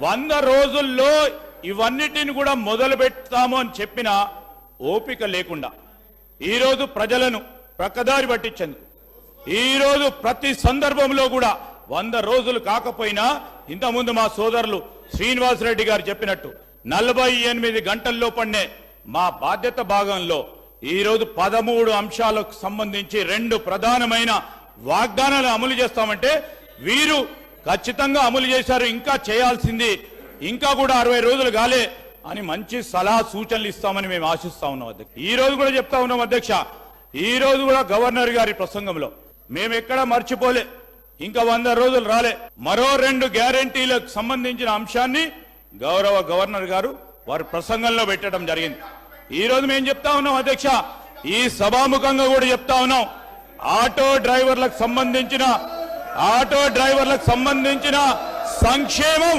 100 రోజుల్లో ఇవన్నిటిని కూడా మొదలు పెడతాము అని చెప్పిన ఓపిక లేకుండా ఈరోజు ప్రజలను ప్రక్కదారి పట్టించేందుకు ఈరోజు ప్రతి సందర్భంలో కూడా 100 రోజులు కాకపోయినా ఇంతకుముందు మా సోదరులు శ్రీనివాసరెడ్డి గారు చెప్పినట్టు 48 గంటల్లో పడినే మా బాధ్యత భాగంలో ఈరోజు 13 అంశాలకు సంబంధించి 2 ప్రధానమైన వాగ్దానాలు అమలు చేస్తామంటే వీరు ఖచ్చితంగా అమలు చేశారు, ఇంకా చేయాల్సింది ఇంకా కూడా 60 రోజులు కాలే అని మంచి సలహా సూచనలు ఇస్తామని మేము ఆశిస్తా ఉన్నాం అధ్యక్ష. ఈ రోజు కూడా చెప్తా ఉన్నాం అధ్యక్ష, ఈ రోజు కూడా గవర్నర్ గారి ప్రసంగంలో మేము ఎక్కడ మర్చిపోలే, ఇంకా 100 రోజులు రాలే, మరో 2 గ్యారెంటీలకు సంబంధించిన అంశాన్ని గౌరవ గవర్నర్ గారు వారి ప్రసంగంలో పెట్టడం జరిగింది. ఈ రోజు మేము చెప్తా ఉన్నాం అధ్యక్ష, ఈ సభాముఖంగా కూడా చెప్తా ఉన్నాం, ఆటో డ్రైవర్లకు సంబంధించిన సంక్షేమం